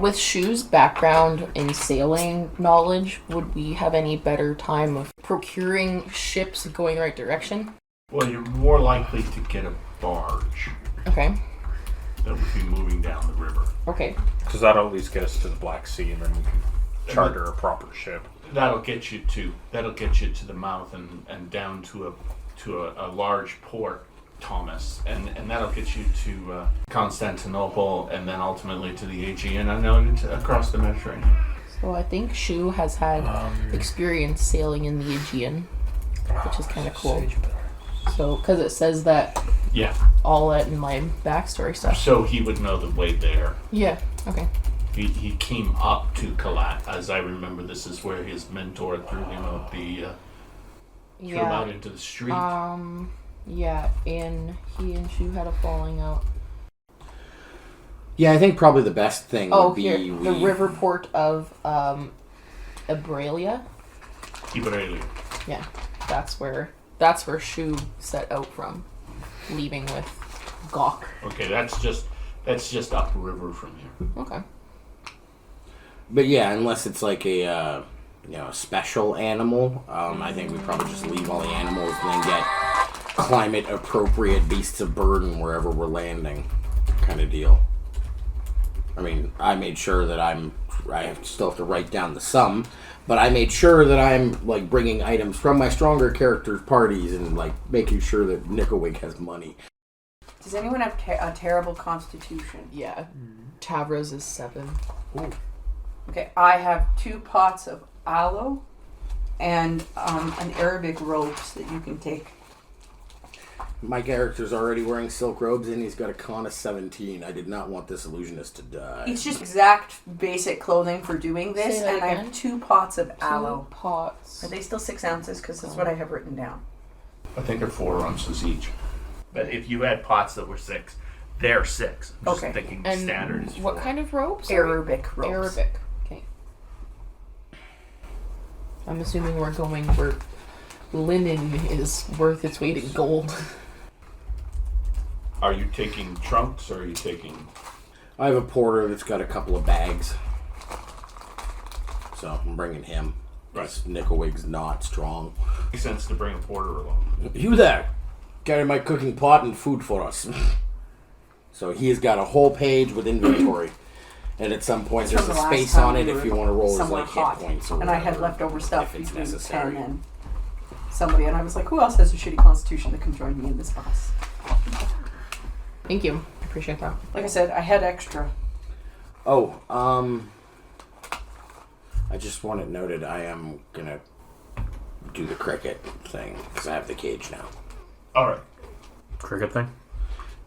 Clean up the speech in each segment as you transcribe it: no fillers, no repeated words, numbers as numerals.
With Shu's background in sailing knowledge, would we have any better time of procuring ships going the right direction? Well, you're more likely to get a barge Okay. that would be moving down the river. Okay. Because that'll at least get us to the Black Sea, and then we can charter a proper ship. That'll get you to the mouth and down to a large port, Thomas, and that'll get you to Constantinople, and then ultimately to the Aegean, and then across the Mediterranean. So I think Shu has had experience sailing in the Aegean, which is kind of cool. So, because it says that all that in my backstory stuff. So he would know the way there. Yeah, okay. He came up to Qalat, as I remember. This is where his mentor threw him out threw him out into the street. Yeah, and he and Shu had a falling out. Yeah, I think probably the best thing would be the river port of Ibralia. Ibralia. Yeah, that's where Shu set out from, leaving with Gawk. Okay, that's just upriver from here. Okay. But yeah, unless it's like a special animal, I think we probably just leave all the animals and then get climate appropriate beasts of burden wherever we're landing, kind of deal. I mean, I made sure that I still have to write down the sum, but I made sure that I'm like bringing items from my stronger characters' parties and like making sure that Nickelwig has money. Does anyone have a terrible constitution? Yeah. Tavra's is 7. Ooh. Okay, I have 2 pots of aloe and an Arabic ropes that you can take. My character's already wearing silk robes and he's got a con of 17. I did not want this illusionist to die. It's just exact basic clothing for doing this, and I have 2 pots of aloe. 2 pots. Are they still 6 ounces? Because that's what I have written down. I think they're 4 ounces each. But if you had pots that were 6, they're 6. I'm just thinking and standard is 4. What kind of ropes? Arabic ropes. Arabic. Okay. I'm assuming we're going where linen is worth its weight in gold. Are you taking trunks or are you taking... I have a porter that's got a couple of bags. So I'm bringing him. Right. Nickelwig's not strong. Makes sense to bring a porter along. You there! Carry my cooking pot and food for us. So he's got a whole page with inventory. And at some point there's a space on it if you want to roll his like hit points or and I had leftover stuff if it's between necessary. 10 and somebody, and I was like, who else has a shitty constitution that can join me in this bus? Thank you. I appreciate that. Like I said, I had extra. Oh, I just want it noted I am gonna do the cricket thing because I have the cage now. Alright. Cricket thing?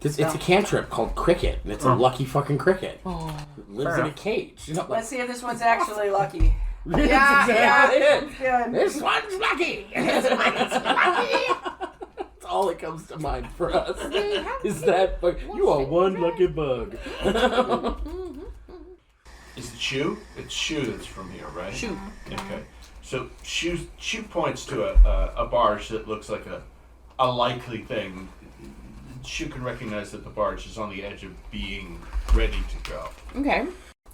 It's a cantrip called cricket, and it's a lucky fucking cricket. Oh. It lives in a cage. You know, Let's see if this one's actually lucky. That's exactly it. Good. This one's lucky. This one's lucky. That's all that comes to mind for us. Is that bug? You are one lucky bug. Is it Shu? It's Shu that's from here, right? Shu. Okay. So Shu points to a barge that looks like a likely thing. Shu can recognize that the barge is on the edge of being ready to go. Okay.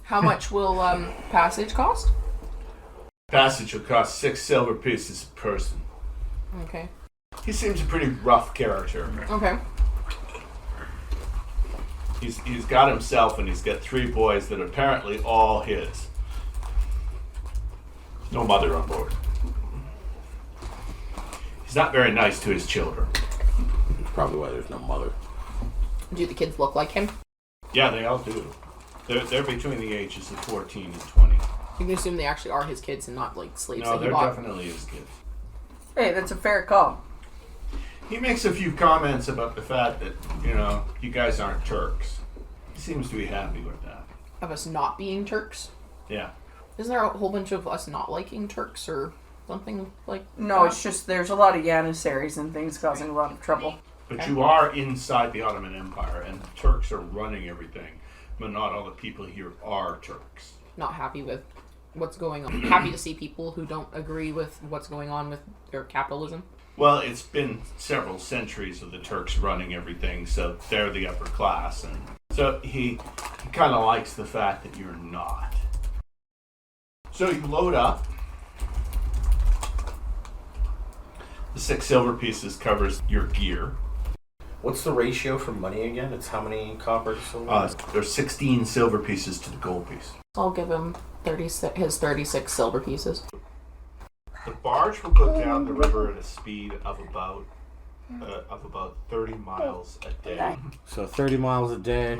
How much will passage cost? Passage will cost 6 silver pieces per person. Okay. He seems a pretty rough character. Okay. He's got himself and he's got 3 boys that are apparently all his. No mother on board. He's not very nice to his children. That's probably why there's no mother. Do the kids look like him? Yeah, they all do. They're between the ages of 14 and 20. You can assume they actually are his kids and not like slaves No, that he they're bought. definitely his kids. Hey, that's a fair call. He makes a few comments about the fact that, you guys aren't Turks. He seems to be happy with that. Of us not being Turks? Yeah. Isn't there a whole bunch of us not liking Turks or something like No, that? it's just there's a lot of Janissaries and things causing a lot of trouble. But you are inside the Ottoman Empire, and the Turks are running everything. But not all the people here are Turks. Not happy with what's going on. Happy to see people who don't agree with what's going on with their capitalism. Well, it's been several centuries of the Turks running everything, so they're the upper class, and So he kind of likes the fact that you're not. So you load up. The 6 silver pieces covers your gear. What's the ratio for money again? It's how many copper to silver? There's 16 silver pieces to the gold piece. I'll give him 36 silver pieces. The barge will go down the river at a speed of about 30 miles a day. So 30 miles a day.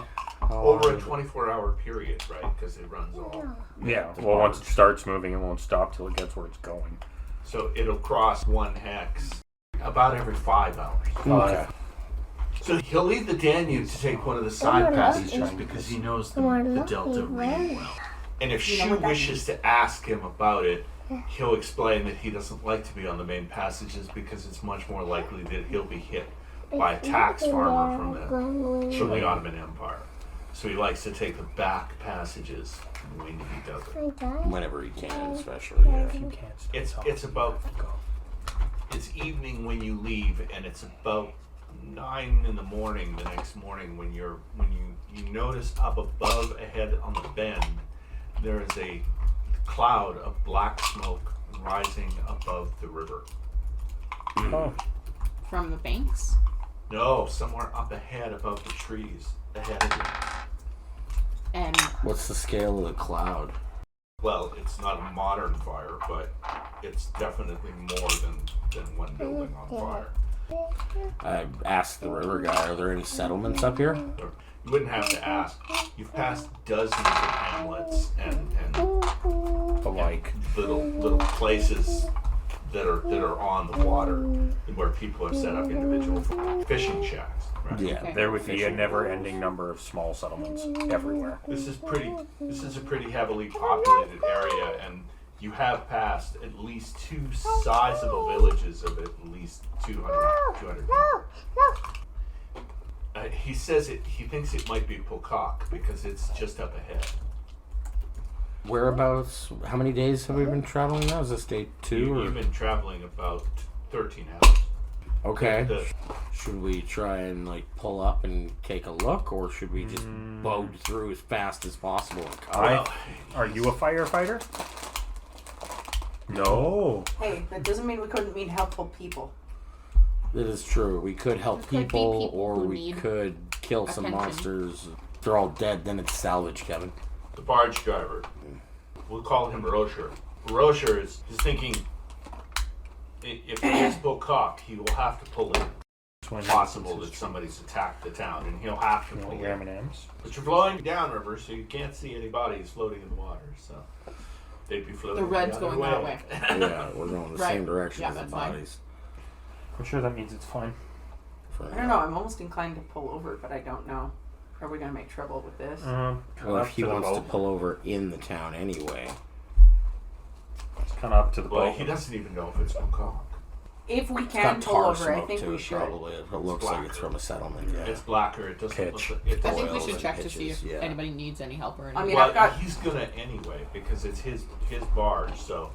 Over a 24-hour period, right? Because it runs all. Yeah, well, once it starts moving, it won't stop till it gets where it's going. So it'll cross one hex about every 5 hours. Okay. So he'll leave the Danube to take one of the side passages because he knows the Delta really well. And if she wishes to ask him about it, he'll explain that he doesn't like to be on the main passages because it's much more likely that he'll be hit by a tax farmer from the Ottoman Empire. So he likes to take the back passages when he does it. Whenever he can, especially. Yeah. If you can't stop, It's evening when you leave, and it's about 9 in the morning the next morning when you notice up above ahead on the bend there is a cloud of black smoke rising above the river. Oh. From the banks? No, somewhere up ahead above the trees ahead of you. And What's the scale of the cloud? Well, it's not a modern fire, but it's definitely more than one building on fire. I asked the river guy, are there any settlements up here? You wouldn't have to ask. You've passed dozens of hamlets and like little places that are on the water where people have set up individual fishing shacks. Right? Yeah. Okay. there would be a never-ending number of small settlements everywhere. This is a pretty heavily populated area, and you have passed at least 2 sizable villages of at least 200 people. He says he thinks it might be Pokak because it's just up ahead. Whereabouts? How many days have we been traveling now? Is this day 2? You've been traveling about 13 hours. Okay. Should we try and pull up and take a look, or should we just boat through as fast as possible? And come? Are you a firefighter? No. Hey, that doesn't mean we couldn't meet helpful people. That is true. We could help There could be people, people or who we need could kill some attention. monsters. If they're all dead, then it's salvage, Kevin. The barge driver, we'll call him Rocher. Rocher is thinking, if it is Pokak, he will have to pull in. It's possible that somebody's attacked the town, and he'll have to pull Your in. M&Ms? But you're flowing downriver, so you can't see any bodies floating in the water, so they'd be floating the red's the other going that way. Yeah, we're going the Right. same direction Yeah, as the that's fine. bodies. I'm sure that means it's fine. I don't know. I'm almost inclined to pull over, but I don't know. Are we gonna make trouble with this? Well, if he wants to pull over in the town anyway. It's kind of up to the Well, boat. he doesn't even know if it's Pokak. If we It's can got pull tar over, I smoke think to we it, should. probably. It looks like it's from a settlement, yeah. It's blacker. It doesn't Pitch. look. It I think we doesn't. should and check to see pitches, if yeah. anybody needs any help or anything. I mean, Well, I've got. he's gonna anyway because it's his barge. So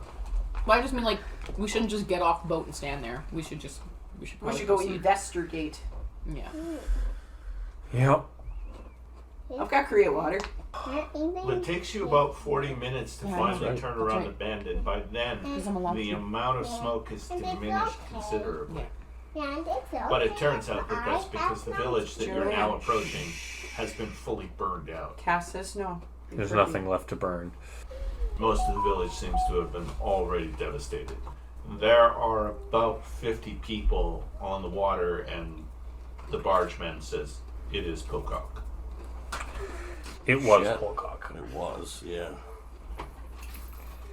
Well, I just mean we shouldn't just get off the boat and stand there. We should We probably should go proceed. investigate. Yeah. Yep. I've got Korea water. well, it takes you about 40 minutes to Yeah, finally that's turn right. around That's the bend, and by then Because I'm allowed the to. amount of smoke has diminished considerably. Yeah. But it turns out that that's because the village that you're now approaching has been fully burned out. Cass says no. There's nothing left to burn. Most of the village seems to have been already devastated. There are about 50 people on the water, and the bargeman says it is Pokak. It was Shit. Polcock. It was, yeah.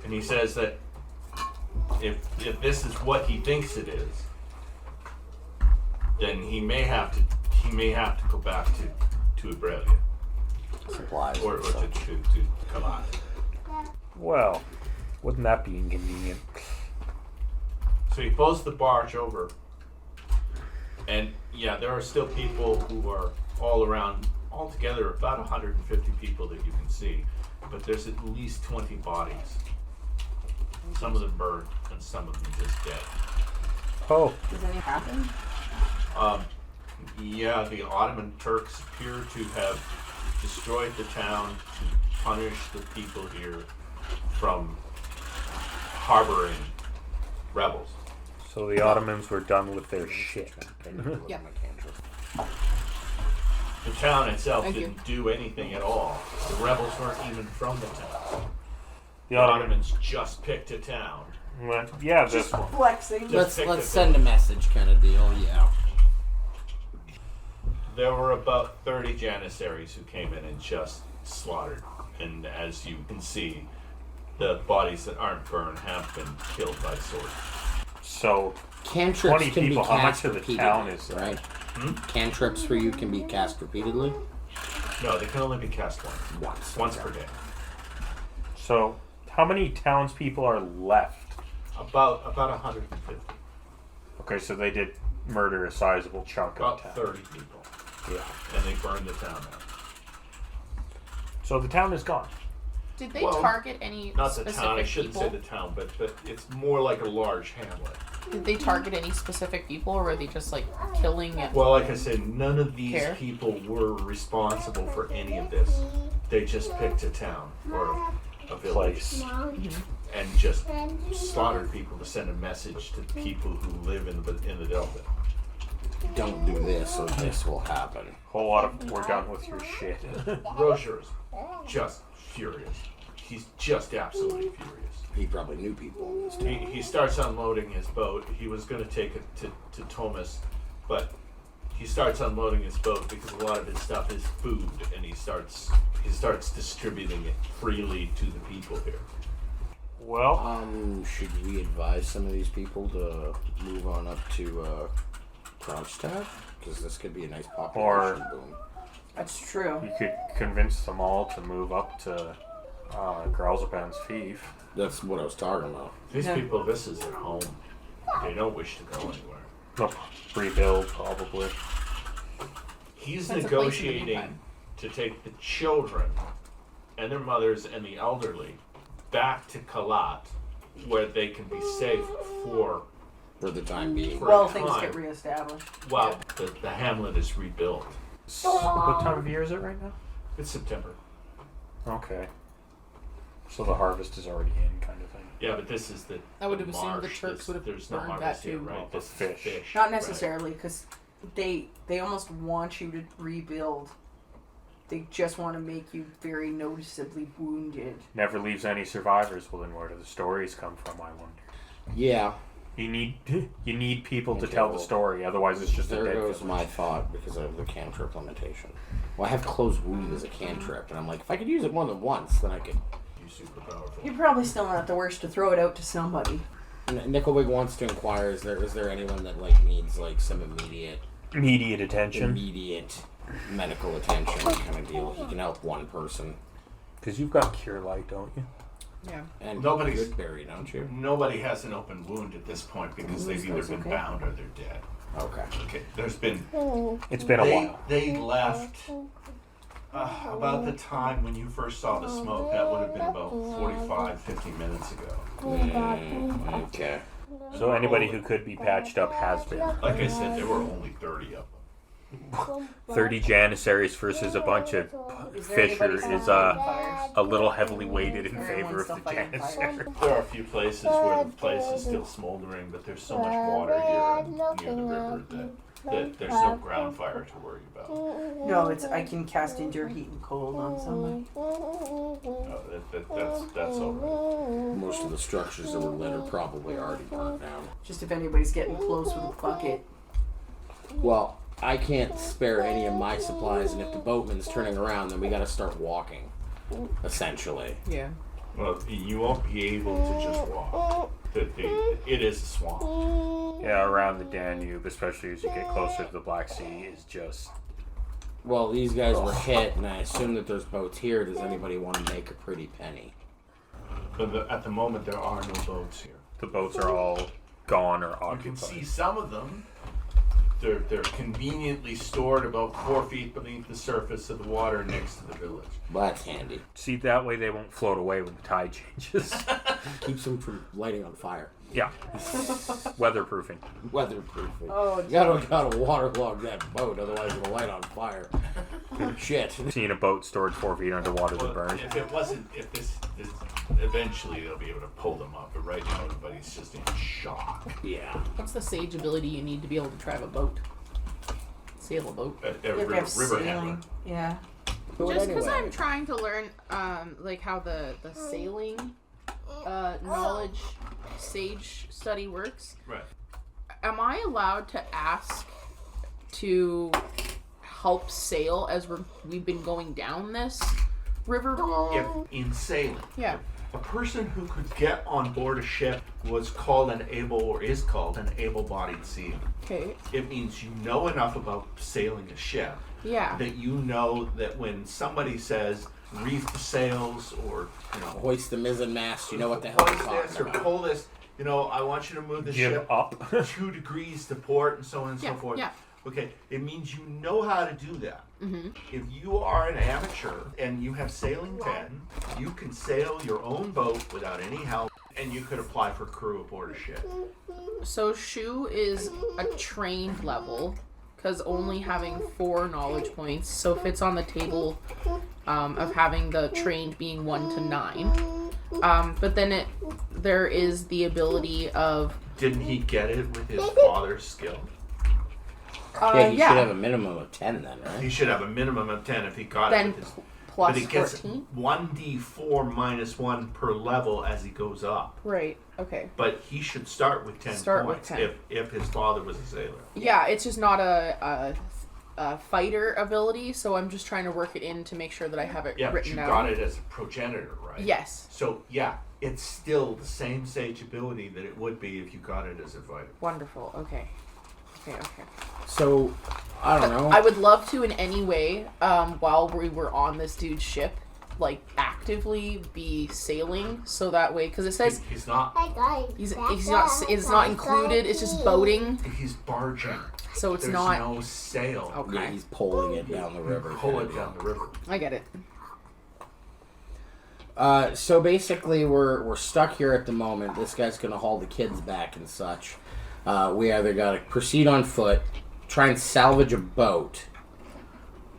And he says that if this is what he thinks it is, then he may have to go back to Dobruja Supplies or and to such. Qalat. Well, wouldn't that be inconvenient? So he pulls the barge over, and yeah, there are still people who are all around. Altogether, about 150 people that you can see, but there's at least 20 bodies. Some of them burned, and some of them just dead. Oh, Does anything happen? Yeah, the Ottoman Turks appear to have destroyed the town to punish the people here from harboring rebels. So the Ottomans were done with their shit. Yeah. The town itself Thank didn't do anything at all. The rebels weren't even from the town. The The Ottomans. Ottomans just picked a town. Well, yeah, this Just one. flexing. Just Let's send a message kind of deal. Yeah. There were about 30 Janissaries who came in and just slaughtered. And as you can see, the bodies that aren't burned have been killed by sword. So, Cantrips 20 can people, be how much cast of the repeatedly, town is there? right? Cantrips for you can be cast repeatedly. No, they can only be cast once. Once per day. So, how many townspeople are left? About 150. Okay, so they did murder a sizable chunk About of the town. 30 people. Yeah. And they burned the town out. So the town is gone. Did they Well, target any Not the specific town, I shouldn't people? say the town, but it's more like a large hamlet. Did they target any specific people, or were they just like killing it? Well, like I said, none of these Care. people were responsible for any of this. They just picked a town or a village Place. and just slaughtered people to send a message to people who live in the Delta. Don't do this, or this will happen. Whole lot of we're done with your shit. Roger is just furious. He's just absolutely furious. He probably knew people in this town. He starts unloading his boat. He was going to take it to Thomas, but he starts unloading his boat because a lot of his stuff is food, and he starts distributing it freely to the people here. Well, Should we advise some of these people to move on up to Kronstadt? Because this could be a nice population boom. That's true. you could convince them all to move up to Grauselband's Fief. That's what I was talking about. These Yeah. people, this is their home. They don't wish to go anywhere. Nope. Rebuild, probably. He's That's a place in the negotiating meantime. to take the children and their mothers and the elderly back to Qalat, where they can be safe for For the time being. For Well, a things time. get reestablished. while the hamlet is rebuilt. What time of year is it right now? It's September. Okay. So the harvest is already in, kind of thing. Yeah, but this is the I would the have assumed the marsh. Turks would have There's no burned harvest that here, too. right? The This is fish. Not right. necessarily, because they almost want you to rebuild. They just want to make you very noticeably wounded. Never leaves any survivors. Well, then where do the stories come from, I wonder? Yeah, You need people to Okay, tell the well, story, otherwise it's just a there dead goes village. my thought because of the cantrip limitation. Well, I have closed wound as a cantrip, and I'm like, if I could use it more than once, then I could. You're super powerful. You're probably still not the worst to throw it out to somebody. Nickelwig wants to inquire: is there anyone that like needs like some immediate attention. medical attention kind of deal? He can help one person. Because you've got Cure Light, don't you? Yeah. And Nobody's- Goodberry, don't you? Nobody has an open wound at this point because they've either been okay. bound or they're dead. Okay. Okay, there's been It's been a while. They left about the time when you first saw the smoke. That would have been about 45, 50 minutes ago. Okay. So anybody who could be patched up has been. Like I said, there were only 30 of them. 30 Janissaries versus a bunch of Is there Fisher anybody still is fighting fires? a little heavily weighted in Everyone's favor of still the fighting fires. Janissaries. There are a few places where the place is still smoldering, but there's so much water here and near the river that there's no ground fire to worry about. No, it's I can cast endure heat and cold on somebody. That's all right. Most of the structures that were lit are probably already burnt down. Just if anybody's getting close with a bucket. Well, I can't spare any of my supplies, and if the boatman's turning around, then we gotta start walking. Essentially. Yeah. Well, you won't be able to just walk. It is a swamp. Yeah, around the Danube, especially as you get closer to the Black Sea, is just... Well, these guys were hit, and I assume that there's boats here. Does anybody want to make a pretty penny? But at the moment, there are no boats here. The boats are all gone or You occupied. can see some of them. They're conveniently stored about 4 feet beneath the surface of the water next to the village. Well, that's handy. See, that way they won't float away when the tide changes. Keeps them from lighting on fire. Yeah. Weatherproofing. Weatherproofing. Oh, You gotta waterlog that boat, otherwise it'll light on fire. Shit. Seeing a boat stored 4 feet underwater to burn. If this eventually they'll be able to pull them up, but right now everybody's just in shock. Yeah. What's the sage ability you need to be able to drive a boat? Sail a boat. River handler. Yeah. Just because I'm trying to learn, like how the sailing knowledge sage study works. Right. Am I allowed to ask to help sail as we've been going down this river? If in sailing, Yeah. a person who could get on board a ship is called an able-bodied seaman. Okay. It means you know enough about sailing a ship Yeah. that you know that when somebody says reef the sails or Hoist the mizzen mast. You know what the hell I'm hoist this talking or about. pull this, I want you to move the Give ship up. 2 degrees to port and so on and so forth. Yeah. Okay, it means you know how to do that. Mm-hmm. If you are an amateur and you have sailing 10, you can sail your own boat without any help, and you could apply for crew aboard a ship. So Shu is a trained level, because only having 4 knowledge points, so fits on the table of having the trained being 1 to 9. But then there is the ability of... Didn't he get it with his father's skill? Yeah, he should have a minimum of 10 then, right? He should have a minimum of 10 if he got Then it with his... plus But he gets 14? 1d4 minus 1 per level as he goes up. Right, okay. But he should start with 10 Start with points 10. if his father was a sailor. Yeah, it's just not a fighter ability, so I'm just trying to work it in to make sure that I have it Yeah, but written you down. got it as a progenitor, right? Yes. So, yeah, it's still the same sage ability that it would be if you got it as a fighter. Wonderful, okay. Okay. So, I don't know. I would love to in any way, while we were on this dude's ship, like actively be sailing, so that way, because it says He's not. he's not. It's not included. It's just boating, He's barging. so it's There's not. no sail. Okay, Yeah, he's pulling it down the river. Pull it down the river. I get it. So basically, we're stuck here at the moment. This guy's gonna haul the kids back and such. We either gotta proceed on foot, try and salvage a boat,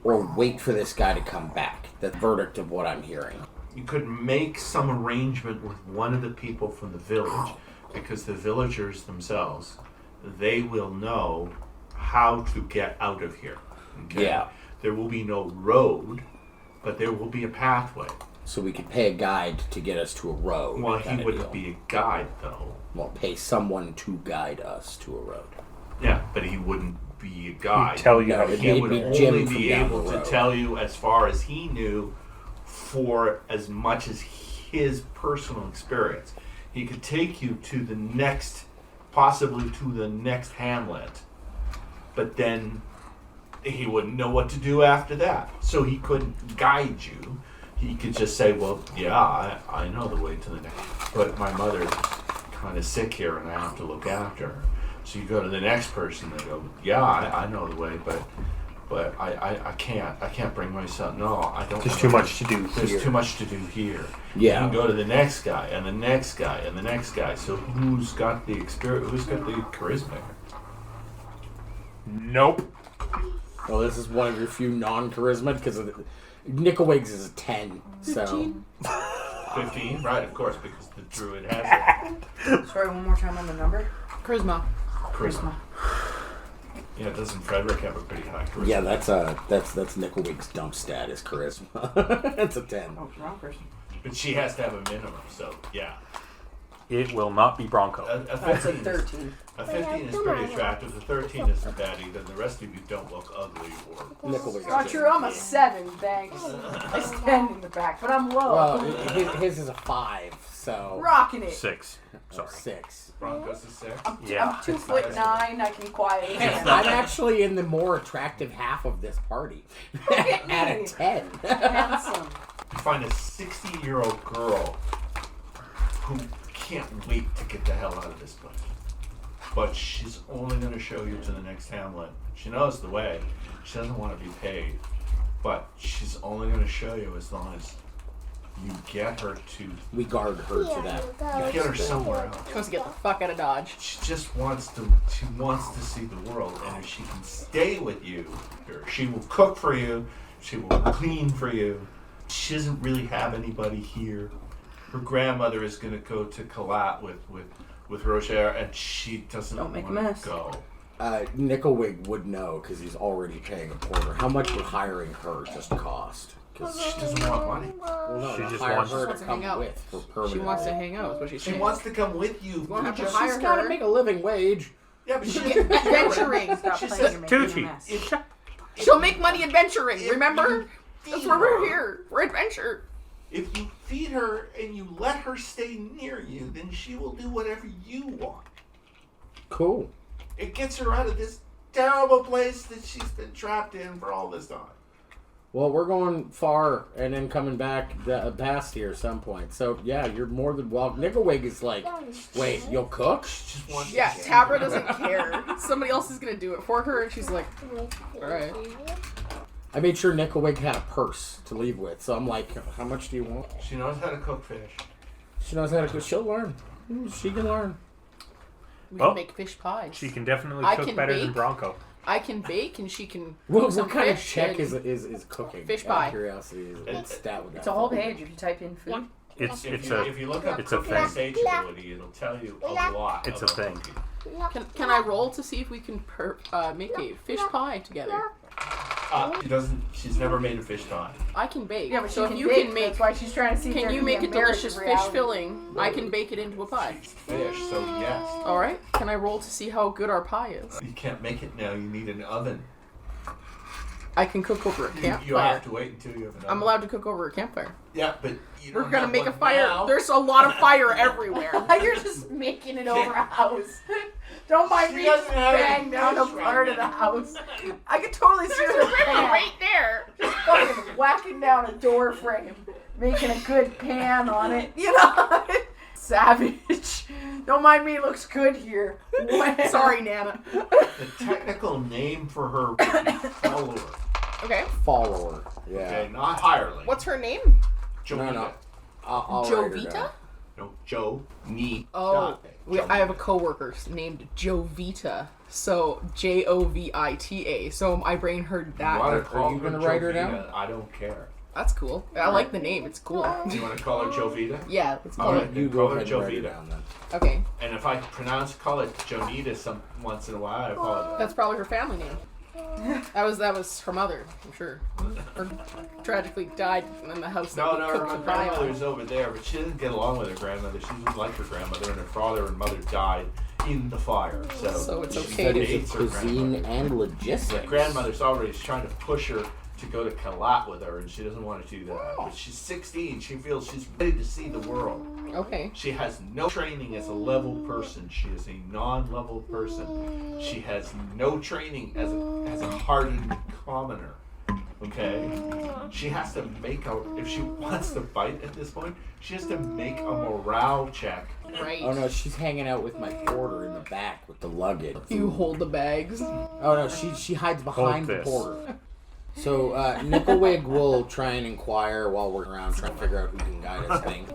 or wait for this guy to come back. The verdict of what I'm hearing. You could make some arrangement with one of the people from the village, because the villagers themselves, they will know how to get out of here. Okay? Yeah. There will be no road, but there will be a pathway. So we could pay a guide to get us to a road. Well, he kinda wouldn't deal. be a guide, though. Well, pay someone to guide us to a road. Yeah, but he wouldn't be a guide. He'd tell you No, how it'd to He It'd would be only Jim from be down able the to road. tell you as far as he knew for as much as his personal experience. He could take you to the next, possibly to the next hamlet, but then he wouldn't know what to do after that. So he couldn't guide you. He could just say, well, yeah, I know the way to the next, but my mother's kind of sick here and I have to look after her. So you go to the next person and they go, yeah, I know the way, but I can't bring myself. No, I don't. There's too much to do There's here. too much to do here. Yeah. You can go to the next guy and the next guy and the next guy. So who's got the experience? Who's got the charisma? Nope. Well, this is one of your few non-charisma because Nickelwigs is a 10. So 15, right? Of course, because the druid has it. Sorry, one more time on the number. Charisma. Charisma. Yeah, doesn't Frederick have a pretty high charisma? yeah, that's Nickelwig's dump stat is charisma. That's a 10. Oh, wrong person. But she has to have a minimum. So yeah, It will not be Bronco. a That's a 15 is 13. A 15 is pretty attractive. The 13 isn't bad either. The rest of you don't look ugly or. Nickelwig's Not true, I'm a 7, thanks. I stand in the back, but I'm low. Well, his is a 5, so Rocking it. 6. Sorry. 6. Broncos is 6. Yeah. I'm 2'9", I can quietly stand. I'm actually in the more attractive half of this party. At a 10. Handsome. You find a 60-year-old girl who can't wait to get the hell out of this place. But she's only going to show you to the next hamlet. She knows the way. She doesn't want to be paid. But she's only going to show you as long as you get her to We guard her to that. you get her somewhere else. She wants to get the fuck out of Dodge. She just wants to see the world, and if she can stay with you, she will cook for you, she will clean for you. She doesn't really have anybody here. Her grandmother is going to go to Qalat with Rocher, and she doesn't Don't make a want mess. to go. Nickelwig would know because he's already paying a porter. How much would hiring her just cost? Because She doesn't want money. well, no, She not just hire wants- her She wants to to hang come out. with for permanent. She wants to hang out, is what she's She saying. wants to come with you. won't have to Just- hire She's got to her. make a living wage. Yeah, but she Adventuring. Stop She playing, said- you're making a Tucci. mess. She'll make money adventuring, If remember? you That's feed why we're her- here. We're adventure. If you feed her and you let her stay near you, then she will do whatever you want. Cool. It gets her out of this terrible place that she's been trapped in for all this time. Well, we're going far and then coming back past here at some point. So, yeah, you're more than welcome. Nickelwig is like, wait, you'll cook? She just wants Yeah, to Tabra doesn't care. Somebody else is gonna do it for her, and she's like, alright. I made sure Nickelwig had a purse to leave with. So I'm like, how much do you want? She knows how to cook fish. She knows how to cook. She'll learn. She can learn. We Well, can make fish pies. She can definitely I cook can better than bake. Bronco. I can bake, and she can What, cook some what kind of fish check and- is cooking? Fish Out of pie. Curiosity. What stat would that It's a whole fall? page if you type in food. It's If it's you, a if you look up it's a cooking thing. stage ability, it'll tell you a lot. It's a about thing. cooking. Can I roll to see if we can make a fish pie together? She doesn't. She's never made a fish pie. I can bake. Yeah, but so she if can you bake, can make, that's why she's trying to see if can there you be make a marriage delicious fish reality. filling? I can bake it into a pie. Fish, so yes. All right. Can I roll to see how good our pie is? You can't make it now. You need an oven. I can cook over a You campfire. have to wait until you have an oven. I'm allowed to cook over a campfire. Yeah, but you We're don't gonna have make a one fire. now. There's a lot of fire everywhere. You're just making it over a house. Don't mind She me doesn't have any bang down a fish right part of the now. house. I could totally see There's her a river pan. right there. Just fucking whacking down a door frame, making a good pan on it. You know, savage. Don't mind me. Looks good here. Sorry, Nana. The technical name for her follower. Okay. Follower. Yeah. Okay, not hireling. What's her name? Jovita. No. I'll write her Jovita? down. No, Joe. Me. Oh, I have a coworker named Jovita. So Jovita. So my brain heard that. You wanna Are call you her gonna write her down? Jovita? I don't care. That's cool. I like the name. It's cool. You want to call her Jovita? Yeah, let's call Alright. it. You Call go her ahead and write her Jovita. down then. Okay, And if I call it Jonita some once in a while, I apologize. that's probably her family name. That was her mother, I'm sure. Her tragically died in the house that No, we no, cooked her the pie on. grandmother's over there, but she didn't get along with her grandmother. She didn't like her grandmother, and her father and mother died in the fire. So it's she okay That to- is hates a her cuisine grandmother. and The logistics. grandmother's already trying to push her to go to Qalat with her, and she doesn't want to do that. But she's 16. She feels she's ready to see the world. Okay. She has no training as a level person. She is a non-level person. She has no training as a hardened commoner. Okay? She has to make if she wants to fight at this point, she has to make a morale check. Right. Oh no, she's hanging out with my porter in the back with the luggage. You hold the bags. Oh no, she hides behind the this. porter. So Nickelwig will try and inquire while we're around trying to figure out who can guide us thing.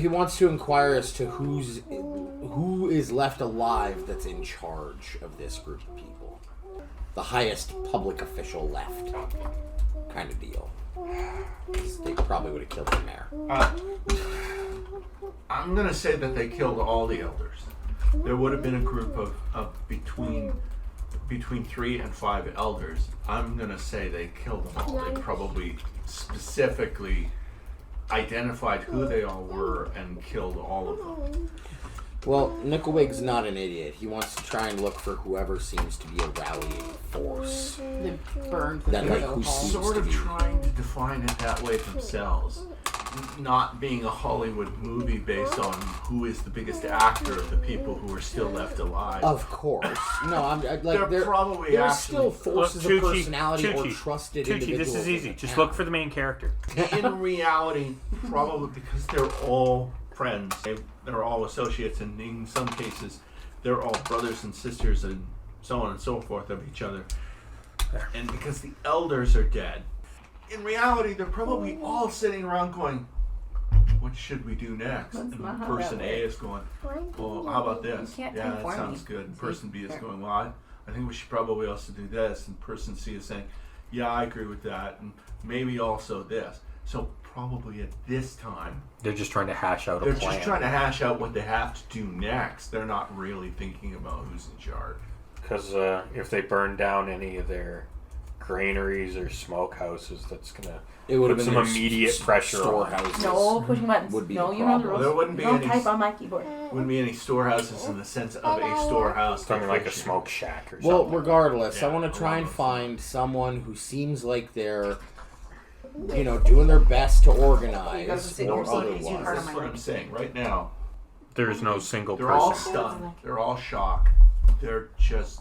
He wants to inquire as to who is left alive that's in charge of this group of people. The highest public official left, kind of deal. 'Cause they probably would have killed the mayor. I'm gonna say that they killed all the elders. There would have been a group of between 3 and 5 elders. I'm gonna say they killed them all. They probably specifically identified who they all were and killed all of them. Well, Nickelwig's not an idiot. He wants to try and look for whoever seems to be a rallying force. They burned the That, like, video who hall. seems Sort to of be. trying to define it that way themselves. Not being a Hollywood movie based on who is the biggest actor of the people who are still left alive. Of course. No, They're they're probably there's actually- still forces Look, of personality or Tucci, trusted Tucci, individuals. this is in easy. the Just town. look for the main character. In reality, probably because they're all friends. They're all associates, and in some cases, they're all brothers and sisters, and so on and so forth of each other. And because the elders are dead, in reality, they're probably all sitting around going, what should we do next? That's And not how person that A is going, well, how about this? You can't Yeah, take that for sounds me. good. And person B is There. going, well, I think we should probably also do this. And person C is saying, yeah, I agree with that. And maybe also this. So probably at this time, They're just trying to hash out a they're plan. just trying to hash out what they have to do next. They're not really thinking about who's in charge. Because if they burn down any of their granaries or smokehouses, that's gonna It would have put been some their immediate pressure on. storehouses. No pushing buttons. Would be no, the you know the problem. rules. Well, there wouldn't be Don't any- type on my keyboard. Wouldn't be any storehouses in the sense of a storehouse. Something like a fiction. smoke shack or Well, something. regardless, I Yeah, want to try and along those find someone who seems like they're, doing their best to You gotta organize sit or here so you can see otherwise. part That's of what my I'm saying. Right now, There's no single they're all person. stunned. They're all shocked. They're just.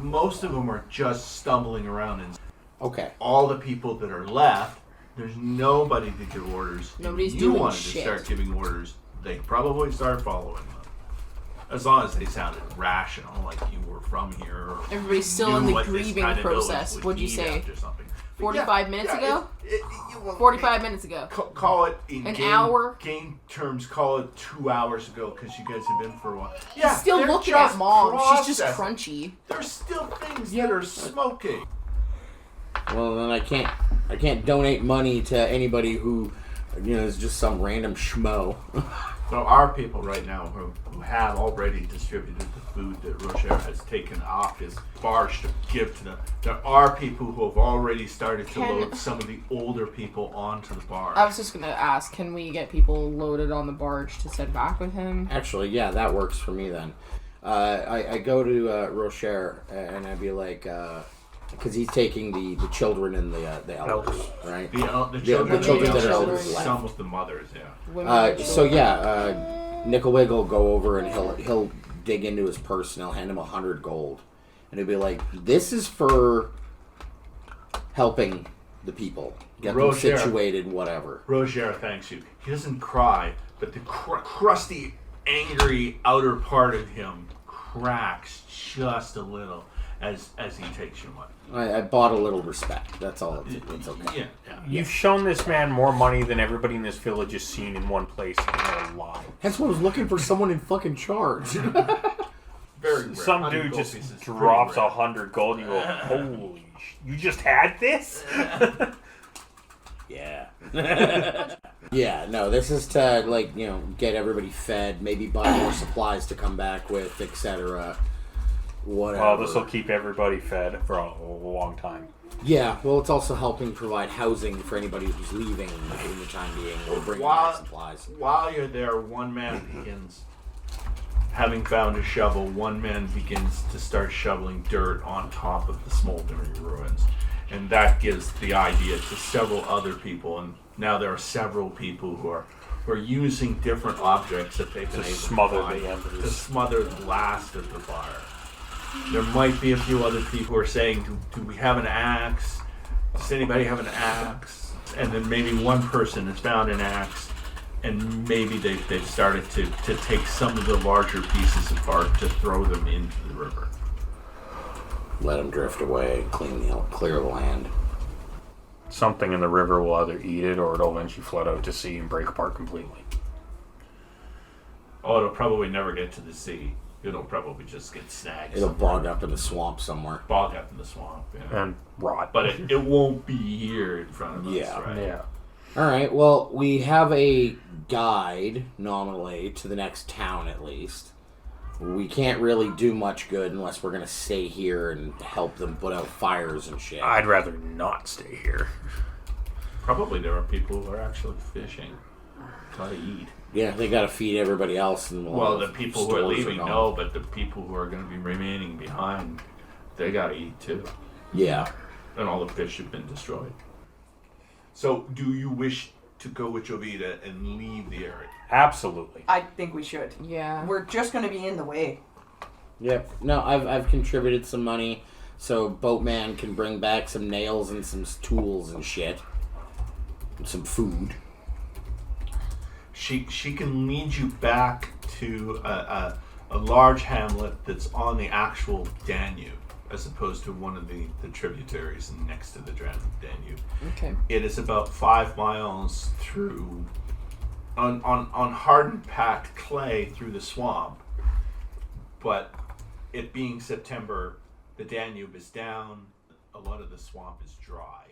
Most of them are just stumbling around, and Okay. all the people that are left, there's nobody to give orders. If Nobody's you doing wanted shit. to start giving orders, they probably start following them. As long as they sounded rational, like you were from here. Or Everybody's still knew in the what this grieving kind of village process. would What'd you eat say? after something. But 45 minutes ago? 45 minutes ago. Call it in An game, hour? game terms. Call it 2 hours ago because you guys have been for a while. She's Yeah, still they're looking just at mom. She's just processing. crunchy. There's still things that are smoking. Well, then I can't donate money to anybody who, is just some random schmo. There are people right now who have already distributed the food that Rocher has taken off his barge to give to them. There are people who have already started to load some of the older people onto the barge. I was just gonna ask, can we get people loaded on the barge to send back with him? Actually, yeah, that works for me then. I go to Rocher and I'd be like, because he's taking the children and the elders, right? The children, the children that are also elders left. some of the mothers, yeah. Women and So children. yeah, Nickelwig will go over and he'll dig into his purse and I'll hand him 100 gold, and he'll be like, "This is for helping the people, get them Roger. situated, whatever." Roger thanks you. He doesn't cry, but the crusty, angry outer part of him cracks just a little as he takes your money. I bought a little respect. That's all. It's okay. Yeah. You've shown this man more money than everybody in this village has seen in one place in their life. That's what I was looking for. Someone in fucking charge. Very rare. Some 100 dude gold just pieces, pretty drops rare. 100 gold and you go, holy you just had this? Yeah. Yeah, no, this is to, get everybody fed, maybe buy more supplies to come back with, etc. Whatever. Well, this will keep everybody fed for a long time. Yeah, well, it's also helping provide housing for anybody who's leaving in the time being, or bringing While- back supplies. While you're there, one man begins, having found a shovel, one man begins to start shoveling dirt on top of the smoldering ruins. And that gives the idea to several other people, and now there are several people who are using different objects that they've been To able smother to find the embers. to smother the blast of the fire. There might be a few other people who are saying, do we have an axe? Does anybody have an axe? And then maybe one person has found an axe, and maybe they've started to take some of the larger pieces of bark to throw them into the river. Let them drift away, clear the land. Something in the river will either eat it or it'll eventually float out to sea and break apart completely. Oh, it'll probably never get to the sea. It'll probably just get snagged. It'll somewhere. bog up in the swamp somewhere. Bog up in the swamp, yeah. And rot. But it won't be here in front of us, Yeah. right? Yeah. Alright, well, we have a guide, nominally, to the next town at least. We can't really do much good unless we're going to stay here and help them put out fires and shit. I'd rather not stay here. Probably there are people who are actually fishing. Gotta eat. Yeah, they got to feed everybody else. And Well, the people who are stores leaving, gone. no, but the people who are going to be remaining behind, they gotta eat too. Yeah. And all the fish have been destroyed. So, do you wish to go with Jovita and leave the area? Absolutely. I think we should. Yeah. We're just going to be in the way. Yep. No, I've contributed some money so Boatman can bring back some nails and some tools and shit. And some food. She can lead you back to a large hamlet that's on the actual Danube. as opposed to one of the tributaries next to the Danube. Okay. It is about 5 miles through on hardened packed clay through the swamp. But it being September, the Danube is down. A lot of the swamp is dry.